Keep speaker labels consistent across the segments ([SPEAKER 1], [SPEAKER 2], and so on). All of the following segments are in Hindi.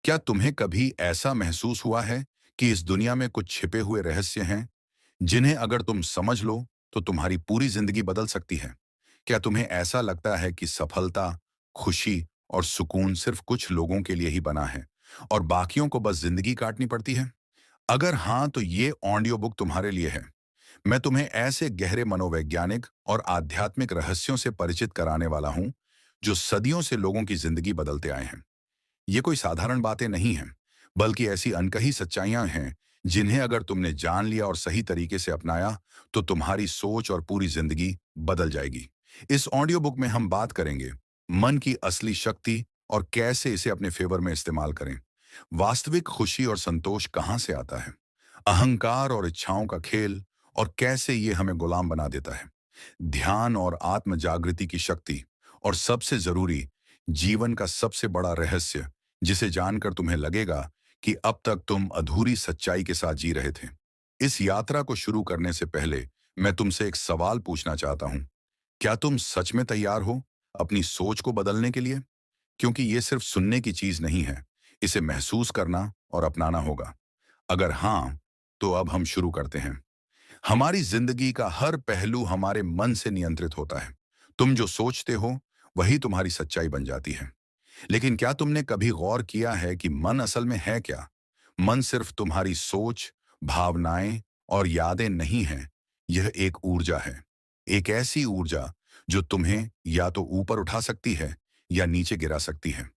[SPEAKER 1] क्या तुम्हें कभी ऐसा महसूस हुआ है कि इस दुनिया में कुछ छिपे हुए रहस्य हैं जिन्हें अगर तुम समझ लो तो तुम्हारी पूरी जिंदगी बदल सकती है? क्या तुम्हें ऐसा लगता है कि सफलता, खुशी और सुकून सिर्फ कुछ लोगों के लिए ही बना है और बाकियों को बस जिंदगी काटनी पड़ती है? अगर हाँ, तो ये ऑडियो बुक तुम्हारे लिए है। मैं तुम्हें ऐसे गहरे मनोवैज्ञानिक और आध्यात्मिक रहस्यों से परिचित कराने वाला हूं जो सदियों से लोगों की जिंदगी बदलते आए हैं। ये कोई साधारण बातें नहीं हैं, बल्कि ऐसी अनकही सच्चाइयां हैं जिन्हें अगर तुमने जान लिया और सही तरीके से अपनाया तो तुम्हारी सोच और पूरी जिंदगी बदल जाएगी। इस ऑडियो बुक में हम बात करेंगे मन की असली शक्ति और कैसे इसे अपने फेवर में इस्तेमाल करें। वास्तविक खुशी और संतोष कहाँ से आता है, अहंकार और इच्छाओं का खेल और कैसे ये हमें गुलाम बना देता है, ध्यान और आत्म जागृति की शक्ति, और सबसे जरूरी, जीवन का सबसे बड़ा रहस्य जिसे जानकर तुम्हें लगेगा कि अब तक तुम अधूरी सच्चाई के साथ जी रहे थे। इस यात्रा को शुरू करने से पहले मैं तुमसे एक सवाल पूछना चाहता हूं। क्या तुम सच में तैयार हो अपनी सोच को बदलने के लिए? क्योंकि ये सिर्फ सुनने की चीज नहीं है, इसे महसूस करना और अपनाना होगा। अगर हाँ, तो अब हम शुरू करते हैं। हमारी जिंदगी का हर पहलू हमारे मन से नियंत्रित होता है। तुम जो सोचते हो वही तुम्हारी सच्चाई बन जाती है। लेकिन क्या तुमने कभी गौर किया है कि मन असल में है क्या? मन सिर्फ तुम्हारी सोच, भावनाएं और यादें नहीं हैं। यह एक ऊर्जा है। एक ऐसी ऊर्जा जो तुम्हें या तो ऊपर उठा सकती है या नीचे गिरा सकती है।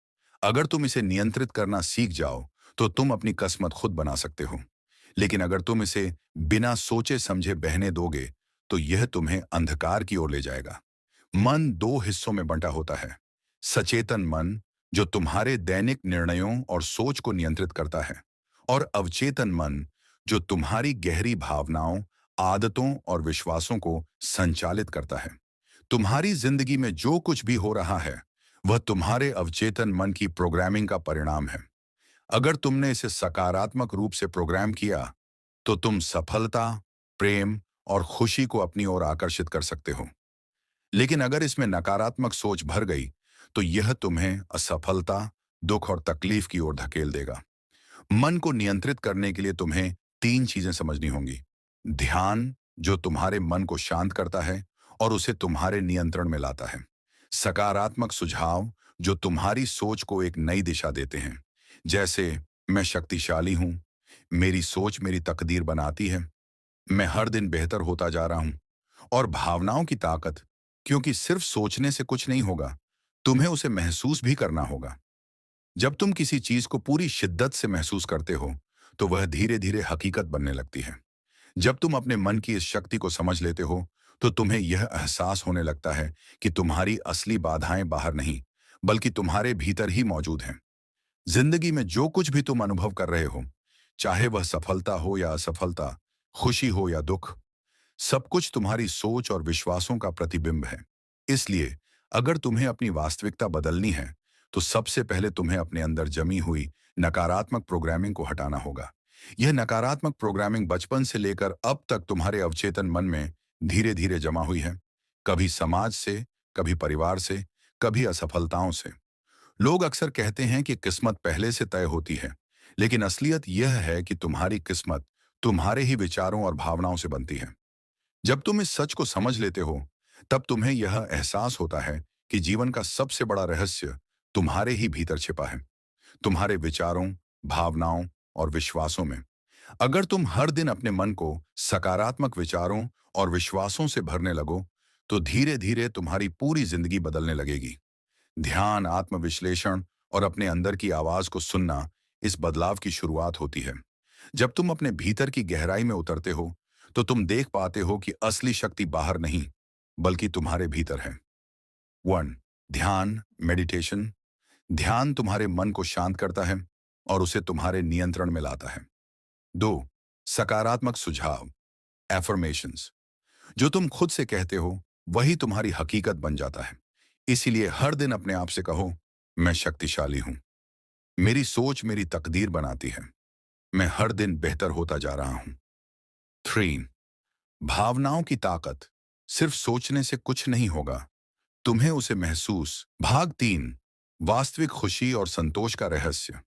[SPEAKER 1] अगर तुम इसे नियंत्रित करना सीख जाओ तो तुम अपनी किस्मत खुद बना सकते हो। लेकिन अगर तुम इसे बिना सोचे समझे बहने दोगे तो यह तुम्हें अंधकार की ओर ले जाएगा। मन दो हिस्सों में बंटा होता है। सचेतन मन, जो तुम्हारे दैनिक निर्णयों और सोच को नियंत्रित करता है, और अवचेतन मन, जो तुम्हारी गहरी भावनाओं, आदतों और विश्वासों को संचालित करता है। तुम्हारी जिंदगी में जो कुछ भी हो रहा है वह तुम्हारे अवचेतन मन की प्रोग्रामिंग का परिणाम है। अगर तुमने इसे सकारात्मक रूप से प्रोग्राम किया तो तुम सफलता, प्रेम और खुशी को अपनी ओर आकर्षित कर सकते हो। लेकिन अगर इसमें नकारात्मक सोच भर गई तो यह तुम्हें असफलता, दुख और तकलीफ की ओर धकेल देगा। मन को नियंत्रित करने के लिए तुम्हें तीन चीजें समझनी होंगी। ध्यान, जो तुम्हारे मन को शांत करता है और उसे तुम्हारे नियंत्रण में लाता है। सकारात्मक सुझाव, जो तुम्हारी सोच को एक नई दिशा देते हैं, जैसे मैं शक्तिशाली हूं, मेरी सोच मेरी तकदीर बनाती है, मैं हर दिन बेहतर होता जा रहा हूं। और भावनाओं की ताकत, क्योंकि सिर्फ सोचने से कुछ नहीं होगा, तुम्हें उसे महसूस भी करना होगा। जब तुम किसी चीज को पूरी शिद्दत से महसूस करते हो तो वह धीरे धीरे हकीकत बनने लगती है। जब तुम अपने मन की इस शक्ति को समझ लेते हो तो तुम्हें यह एहसास होने लगता है कि तुम्हारी असली बाधाएं बाहर नहीं, बल्कि तुम्हारे भीतर ही मौजूद हैं। जिंदगी में जो कुछ भी तुम अनुभव कर रहे हो, चाहे वह सफलता हो या असफलता, खुशी हो या दुख, सब कुछ तुम्हारी सोच और विश्वासों का प्रतिबिंब है। इसलिए अगर तुम्हें अपनी वास्तविकता बदलनी है तो सबसे पहले तुम्हें अपने अंदर जमी हुई नकारात्मक प्रोग्रामिंग को हटाना होगा। यह नकारात्मक प्रोग्रामिंग बचपन से लेकर अब तक तुम्हारे अवचेतन मन में धीरे धीरे जमा हुई है। कभी समाज से, कभी परिवार से, कभी असफलताओं से। लोग अक्सर कहते हैं कि किस्मत पहले से तय होती है, लेकिन असलियत यह है कि तुम्हारी किस्मत तुम्हारे ही विचारों और भावनाओं से बनती है। जब तुम इस सच को समझ लेते हो तब तुम्हें यह एहसास होता है कि जीवन का सबसे बड़ा रहस्य तुम्हारे ही भीतर छिपा है, तुम्हारे विचारों, भावनाओं और विश्वासों में। अगर तुम हर दिन अपने मन को सकारात्मक विचारों और विश्वासों से भरने लगो तो धीरे धीरे तुम्हारी पूरी जिंदगी बदलने लगेगी। ध्यान, आत्मविश्लेषण और अपने अंदर की आवाज को सुनना इस बदलाव की शुरुआत होती है। जब तुम अपने भीतर की गहराई में उतरते हो तो तुम देख पाते हो कि असली शक्ति बाहर नहीं, बल्कि तुम्हारे भीतर है। 1. ध्यान, मेडिटेशन। ध्यान तुम्हारे मन को शांत करता है और उसे तुम्हारे नियंत्रण में लाता है। 2. सकारात्मक सुझाव, एफर्मेशंस। जो तुम खुद से कहते हो वही तुम्हारी हकीकत बन जाता है। इसीलिए हर दिन अपने आप से कहो, मैं शक्तिशाली हूं, मेरी सोच मेरी तकदीर बनाती है, मैं हर दिन बेहतर होता जा रहा हूं। 3. भावनाओं की ताकत। सिर्फ सोचने से कुछ नहीं होगा, तुम्हें उसे महसूस। भाग 3, वास्तविक खुशी और संतोष का रहस्य।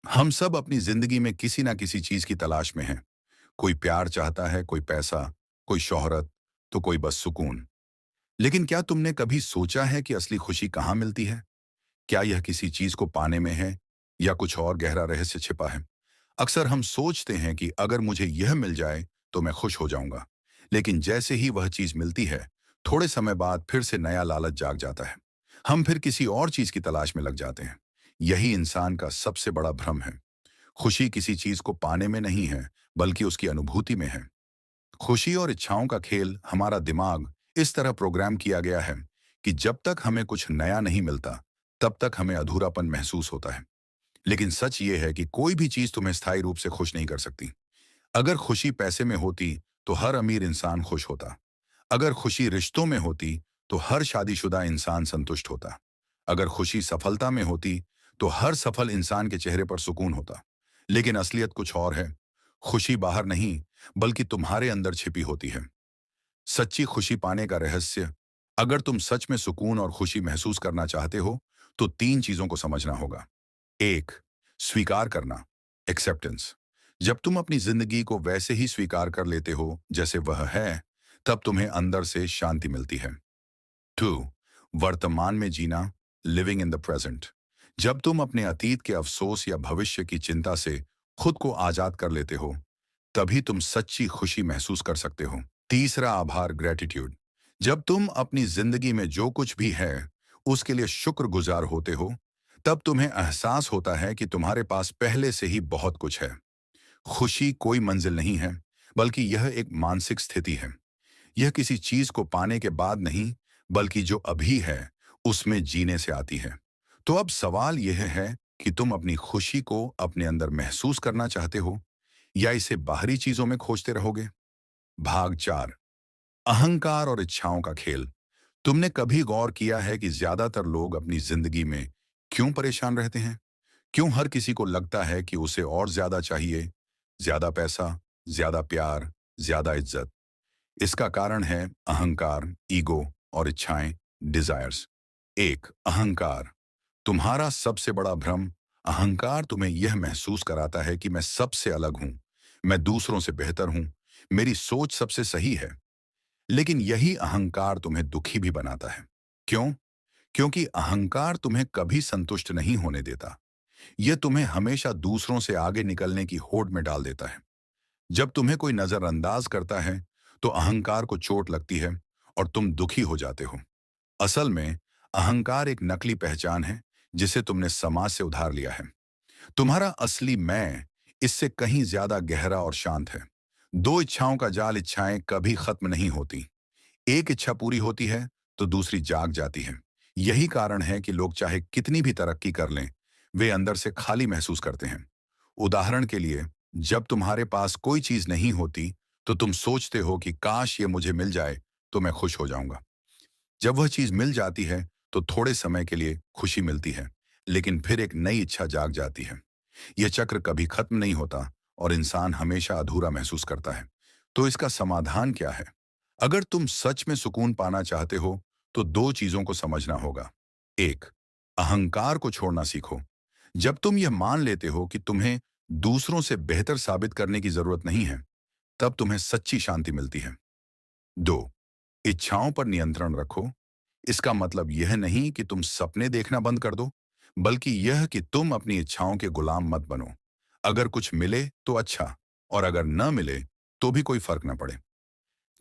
[SPEAKER 1] हम सब अपनी जिंदगी में किसी ना किसी चीज की तलाश में हैं। कोई प्यार चाहता है, कोई पैसा, कोई शोहरत, तो कोई बस सुकून। लेकिन क्या तुमने कभी सोचा है कि असली खुशी कहाँ मिलती है? क्या यह किसी चीज को पाने में है या कुछ और गहरा रहस्य छिपा है? अक्सर हम सोचते हैं कि अगर मुझे यह मिल जाए तो मैं खुश हो जाऊंगा। लेकिन जैसे ही वह चीज मिलती है, थोड़े समय बाद फिर से नया लालच जाग जाता है। हम फिर किसी और चीज की तलाश में लग जाते हैं। यही इंसान का सबसे बड़ा भ्रम है। खुशी किसी चीज को पाने में नहीं है, बल्कि उसकी अनुभूति में है। खुशी और इच्छाओं का खेल हमारा दिमाग इस तरह प्रोग्राम किया गया है कि जब तक हमें कुछ नया नहीं मिलता, तब तक हमें अधूरापन महसूस होता है। लेकिन सच ये है कि कोई भी चीज तुम्हें स्थायी रूप से खुश नहीं कर सकती। अगर खुशी पैसे में होती, तो हर अमीर इंसान खुश होता। अगर खुशी रिश्तों में होती, तो हर शादीशुदा इंसान संतुष्ट होता। अगर खुशी सफलता में होती, तो हर सफल इंसान के चेहरे पर सुकून होता। लेकिन असलियत कुछ और है। खुशी बाहर नहीं, बल्कि तुम्हारे अंदर छिपी होती है। सच्ची खुशी पाने का रहस्य, अगर तुम सच में सुकून और खुशी महसूस करना चाहते हो, तो तीन चीजों को समझना होगा। एक, स्वीकार करना, एक्सेप्टेंस। जब तुम अपनी जिंदगी को वैसे ही स्वीकार कर लेते हो जैसे वह है, तब तुम्हें अंदर से शांति मिलती है। टू, वर्तमान में जीना, लिविंग इन द प्रेजेंट। जब तुम अपने अतीत के अफसोस या भविष्य की चिंता से खुद को आजाद कर लेते हो, तभी तुम सच्ची खुशी महसूस कर सकते हो। तीसरा, आभार, ग्रेटिट्यूड। जब तुम अपनी जिंदगी में जो कुछ भी है उसके लिए शुक्रगुजार होते हो, तब तुम्हें एहसास होता है कि तुम्हारे पास पहले से ही बहुत कुछ है। खुशी कोई मंजिल नहीं है, बल्कि यह एक मानसिक स्थिति है। यह किसी चीज को पाने के बाद नहीं, बल्कि जो अभी है उसमें जीने से आती है। तो अब सवाल यह है कि तुम अपनी खुशी को अपने अंदर महसूस करना चाहते हो या इसे बाहरी चीजों में खोजते रहोगे? भाग चार, अहंकार और इच्छाओं का खेल। तुमने कभी गौर किया है कि ज्यादातर लोग अपनी जिंदगी में क्यों परेशान रहते हैं? क्यों हर किसी को लगता है कि उसे और ज्यादा चाहिए? ज्यादा पैसा, ज्यादा प्यार, ज्यादा इज्जत। इसका कारण है अहंकार, ईगो और इच्छाएं, डिजायर्स। एक, अहंकार। तुम्हारा सबसे बड़ा भ्रम, अहंकार तुम्हें यह महसूस कराता है कि मैं सबसे अलग हूं, मैं दूसरों से बेहतर हूं, मेरी सोच सबसे सही है। लेकिन यही अहंकार तुम्हें दुखी भी बनाता है। क्यों? क्योंकि अहंकार तुम्हें कभी संतुष्ट नहीं होने देता। यह तुम्हें हमेशा दूसरों से आगे निकलने की होड़ में डाल देता है। जब तुम्हें कोई नजरअंदाज करता है, तो अहंकार को चोट लगती है और तुम दुखी हो जाते हो। असल में अहंकार एक नकली पहचान है जिसे तुमने समाज से उधार लिया है। तुम्हारा असली मैं इससे कहीं ज्यादा गहरा और शांत है। दो इच्छाओं का जाल, इच्छाएं कभी खत्म नहीं होती। एक इच्छा पूरी होती है तो दूसरी जाग जाती है। यही कारण है कि लोग चाहे कितनी भी तरक्की कर लें, वे अंदर से खाली महसूस करते हैं। उदाहरण के लिए, जब तुम्हारे पास कोई चीज नहीं होती, तो तुम सोचते हो कि काश ये मुझे मिल जाए तो मैं खुश हो जाऊंगा। जब वह चीज मिल जाती है, तो थोड़े समय के लिए खुशी मिलती है, लेकिन फिर एक नई इच्छा जाग जाती है। यह चक्र कभी खत्म नहीं होता और इंसान हमेशा अधूरा महसूस करता है। तो इसका समाधान क्या है? अगर तुम सच में सुकून पाना चाहते हो, तो दो चीजों को समझना होगा। एक, अहंकार को छोड़ना सीखो। जब तुम यह मान लेते हो कि तुम्हें दूसरों से बेहतर साबित करने की जरूरत नहीं है, तब तुम्हें सच्ची शांति मिलती है। दो, इच्छाओं पर नियंत्रण रखो। इसका मतलब यह नहीं कि तुम सपने देखना बंद कर दो, बल्कि यह कि तुम अपनी इच्छाओं के गुलाम मत बनो। अगर कुछ मिले तो अच्छा, और अगर न मिले तो भी कोई फर्क न पड़े।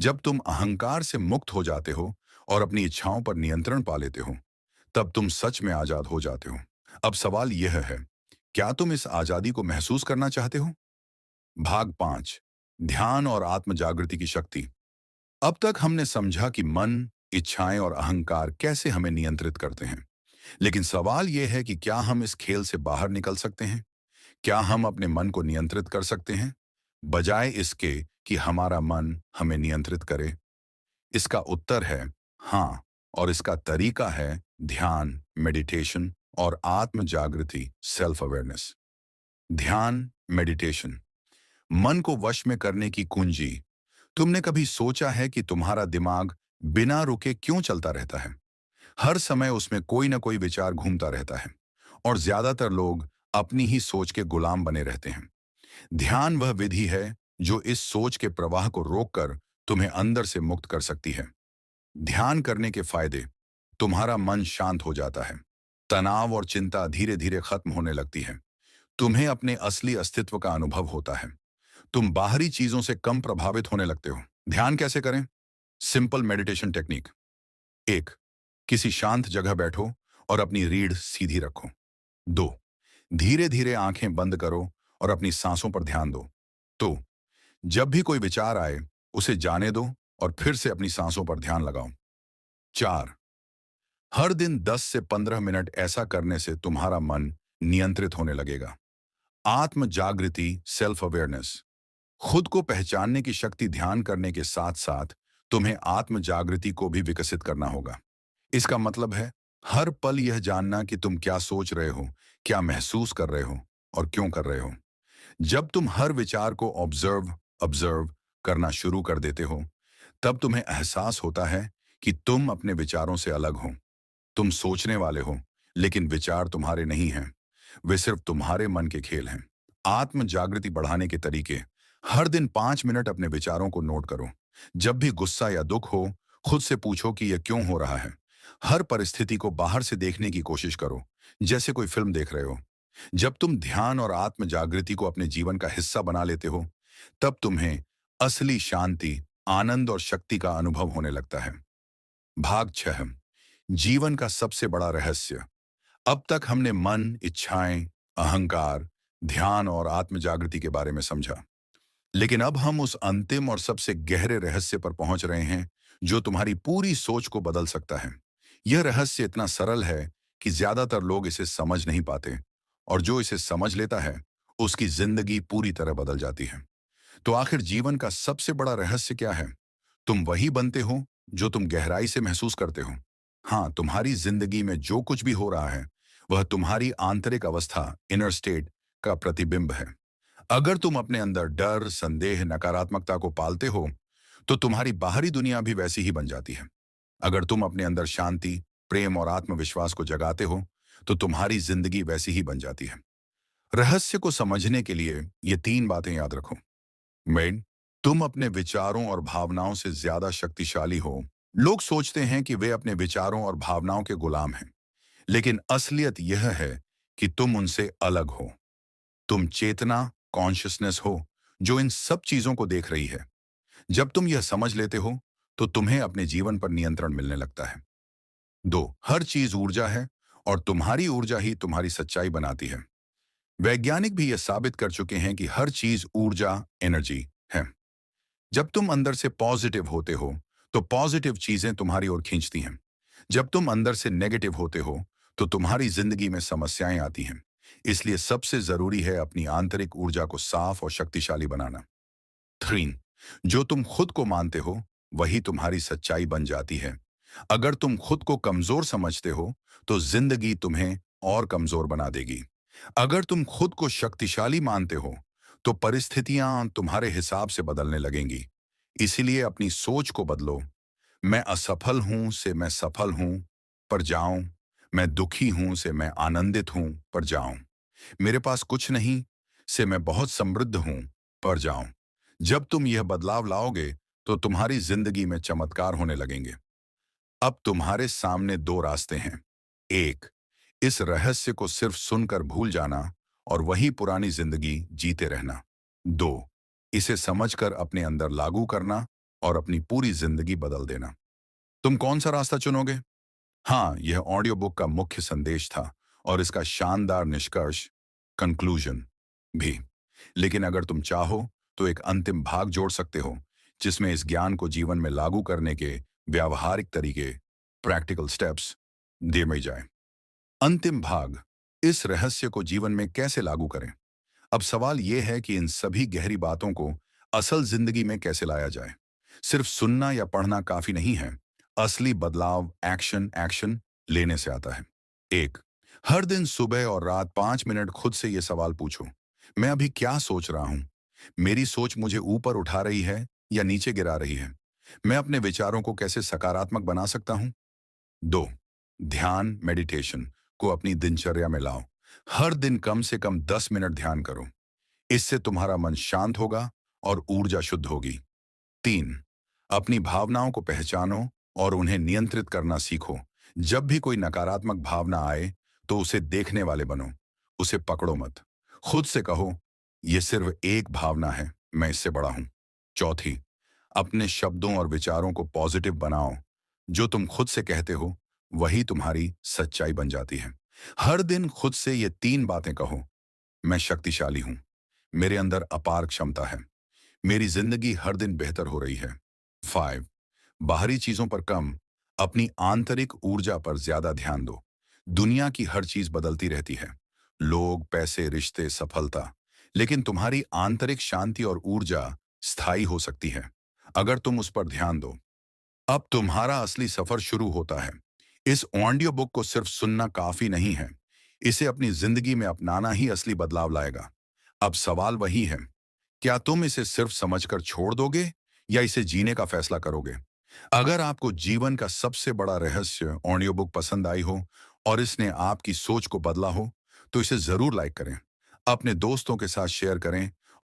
[SPEAKER 1] जब तुम अहंकार से मुक्त हो जाते हो और अपनी इच्छाओं पर नियंत्रण पा लेते हो, तब तुम सच में आजाद हो जाते हो। अब सवाल यह है, क्या तुम इस आजादी को महसूस करना चाहते हो? भाग पांच, ध्यान और आत्म जागृति की शक्ति। अब तक हमने समझा कि मन, इच्छाएं और अहंकार कैसे हमें नियंत्रित करते हैं। लेकिन सवाल यह है कि क्या हम इस खेल से बाहर निकल सकते हैं? क्या हम अपने मन को नियंत्रित कर सकते हैं, बजाय इसके कि हमारा मन हमें नियंत्रित करे? इसका उत्तर है हाँ, और इसका तरीका है ध्यान, मेडिटेशन और आत्म जागृति, सेल्फ अवेयरनेस। ध्यान, मेडिटेशन, मन को वश में करने की कुंजी। तुमने कभी सोचा है कि तुम्हारा दिमाग बिना रुके क्यों चलता रहता है? हर समय उसमें कोई ना कोई विचार घूमता रहता है, और ज्यादातर लोग अपनी ही सोच के गुलाम बने रहते हैं। ध्यान वह विधि है जो इस सोच के प्रवाह को रोककर तुम्हें अंदर से मुक्त कर सकती है। ध्यान करने के फायदे: तुम्हारा मन शांत हो जाता है, तनाव और चिंता धीरे धीरे खत्म होने लगती है, तुम्हें अपने असली अस्तित्व का अनुभव होता है, तुम बाहरी चीजों से कम प्रभावित होने लगते हो। ध्यान कैसे करें? Simple meditation technique. 1. किसी शांत जगह बैठो और अपनी रीढ़ सीधी रखो। 2. धीरे धीरे आंखें बंद करो और अपनी सांसों पर ध्यान दो। तो जब भी कोई विचार आए, उसे जाने दो और फिर से अपनी सांसों पर ध्यान लगाओ। 4. हर दिन 10 से 15 मिनट ऐसा करने से तुम्हारा मन नियंत्रित होने लगेगा। आत्म जागृति, सेल्फ अवेयरनेस। खुद को पहचानने की शक्ति ध्यान करने के साथ साथ तुम्हें आत्म जागृति को भी विकसित करना होगा। इसका मतलब है हर पल यह जानना कि तुम क्या सोच रहे हो, क्या महसूस कर रहे हो और क्यों कर रहे हो। जब तुम हर विचार को ऑब्जर्व ऑब्जर्व करना शुरू कर देते हो, तब तुम्हें एहसास होता है कि तुम अपने विचारों से अलग हो। तुम सोचने वाले हो, लेकिन विचार तुम्हारे नहीं हैं। वे सिर्फ तुम्हारे मन के खेल हैं। आत्म जागृति बढ़ाने के तरीके: हर दिन 5 मिनट अपने विचारों को नोट करो। जब भी गुस्सा या दुख हो, खुद से पूछो कि यह क्यों हो रहा है। हर परिस्थिति को बाहर से देखने की कोशिश करो, जैसे कोई फिल्म देख रहे हो। जब तुम ध्यान और आत्म जागृति को अपने जीवन का हिस्सा बना लेते हो, तब तुम्हें असली शांति, आनंद और शक्ति का अनुभव होने लगता है। भाग 6: जीवन का सबसे बड़ा रहस्य। अब तक हमने मन, इच्छाएं, अहंकार, ध्यान और आत्म जागृति के बारे में समझा। लेकिन अब हम उस अंतिम और सबसे गहरे रहस्य पर पहुंच रहे हैं जो तुम्हारी पूरी सोच को बदल सकता है। यह रहस्य इतना सरल है कि ज्यादातर लोग इसे समझ नहीं पाते, और जो इसे समझ लेता है, उसकी जिंदगी पूरी तरह बदल जाती है। तो आखिर जीवन का सबसे बड़ा रहस्य क्या है? तुम वही बनते हो जो तुम गहराई से महसूस करते हो। हाँ, तुम्हारी जिंदगी में जो कुछ भी हो रहा है, वह तुम्हारी आंतरिक अवस्था, इनर स्टेट का प्रतिबिंब है। अगर तुम अपने अंदर डर, संदेह, नकारात्मकता को पालते हो, तो तुम्हारी बाहरी दुनिया भी वैसी ही बन जाती है। अगर तुम अपने अंदर शांति, प्रेम और आत्मविश्वास को जगाते हो, तो तुम्हारी जिंदगी वैसी ही बन जाती है। रहस्य को समझने के लिए ये 3 बातें याद रखो। मेन, तुम अपने विचारों और भावनाओं से ज्यादा शक्तिशाली हो। लोग सोचते हैं कि वे अपने विचारों और भावनाओं के गुलाम हैं, लेकिन असलियत यह है कि तुम उनसे अलग हो। तुम चेतना, कॉन्शियसनेस हो, जो इन सब चीजों को देख रही है। जब तुम यह समझ लेते हो, तो तुम्हें अपने जीवन पर नियंत्रण मिलने लगता है। 2. हर चीज ऊर्जा है, और तुम्हारी ऊर्जा ही तुम्हारी सच्चाई बनाती है। वैज्ञानिक भी यह साबित कर चुके हैं कि हर चीज ऊर्जा, एनर्जी है। जब तुम अंदर से पॉजिटिव होते हो, तो पॉजिटिव चीजें तुम्हारी ओर खींचती हैं। जब तुम अंदर से नेगेटिव होते हो, तो तुम्हारी जिंदगी में समस्याएं आती हैं। इसलिए सबसे जरूरी है अपनी आंतरिक ऊर्जा को साफ और शक्तिशाली बनाना। 3. जो तुम खुद को मानते हो, वही तुम्हारी सच्चाई बन जाती है। अगर तुम खुद को कमजोर समझते हो, तो जिंदगी तुम्हें और कमजोर बना देगी। अगर तुम खुद को शक्तिशाली मानते हो, तो परिस्थितियां तुम्हारे हिसाब से बदलने लगेंगी। इसीलिए अपनी सोच को बदलो। मैं असफल हूं से मैं सफल हूं पर जाऊं। मैं दुखी हूं से मैं आनंदित हूं पर जाऊं। मेरे पास कुछ नहीं से मैं बहुत समृद्ध हूं पर जाऊं। जब तुम यह बदलाव लाओगे, तो तुम्हारी जिंदगी में चमत्कार होने लगेंगे। अब तुम्हारे सामने 2 रास्ते हैं। 1. इस रहस्य को सिर्फ सुनकर भूल जाना और वही पुरानी जिंदगी जीते रहना। 2. इसे समझकर अपने अंदर लागू करना और अपनी पूरी जिंदगी बदल देना। तुम कौन सा रास्ता चुनोगे? हाँ, यह ऑडियो बुक का मुख्य संदेश था और इसका शानदार निष्कर्ष, कंक्लूजन भी। लेकिन अगर तुम चाहो, तो एक अंतिम भाग जोड़ सकते हो, जिसमें इस ज्ञान को जीवन में लागू करने के व्यावहारिक तरीके, प्रैक्टिकल स्टेप्स दिए जाए। अंतिम भाग: इस रहस्य को जीवन में कैसे लागू करें। अब सवाल यह है कि इन सभी गहरी बातों को असल जिंदगी में कैसे लाया जाए। सिर्फ सुनना या पढ़ना काफी नहीं है। असली बदलाव एक्शन एक्शन लेने से आता है। 1. हर दिन सुबह और रात 5 मिनट खुद से यह सवाल पूछो: मैं अभी क्या सोच रहा हूं? मेरी सोच मुझे ऊपर उठा रही है या नीचे गिरा रही है? मैं अपने विचारों को कैसे सकारात्मक बना सकता हूं? 2. ध्यान, मेडिटेशन को अपनी दिनचर्या में लाओ। हर दिन कम से कम 10 मिनट ध्यान करो। इससे तुम्हारा मन शांत होगा और ऊर्जा शुद्ध होगी। 3. अपनी भावनाओं को पहचानो और उन्हें नियंत्रित करना सीखो। जब भी कोई नकारात्मक भावना आए, तो उसे देखने वाले बनो। उसे पकड़ो मत। खुद से कहो, यह सिर्फ एक भावना है, मैं इससे बड़ा हूं। चौथी, अपने शब्दों और विचारों को पॉजिटिव बनाओ। जो तुम खुद से कहते हो, वही तुम्हारी सच्चाई बन जाती है। हर दिन खुद से ये 3 बातें कहो। मैं शक्तिशाली हूं। मेरे अंदर अपार क्षमता है। मेरी जिंदगी हर दिन बेहतर हो रही है। 5. बाहरी चीजों पर कम, अपनी आंतरिक ऊर्जा पर ज्यादा ध्यान दो। दुनिया की हर चीज बदलती रहती है। लोग, पैसे, रिश्ते, सफलता। लेकिन तुम्हारी आंतरिक शांति और ऊर्जा स्थायी हो सकती है, अगर तुम उस पर ध्यान दो। अब तुम्हारा असली सफर शुरू होता है। इस ऑडियो बुक को सिर्फ सुनना काफी नहीं है। इसे अपनी जिंदगी में अपनाना ही असली बदलाव लाएगा। अब सवाल वही है, क्या तुम इसे सिर्फ समझकर छोड़ दोगे या इसे जीने का फैसला करोगे? अगर आपको जीवन का सबसे बड़ा रहस्य ऑडियो बुक पसंद आई हो और इसने आपकी सोच को बदला हो, तो इसे जरूर लाइक करें, अपने दोस्तों के साथ शेयर करें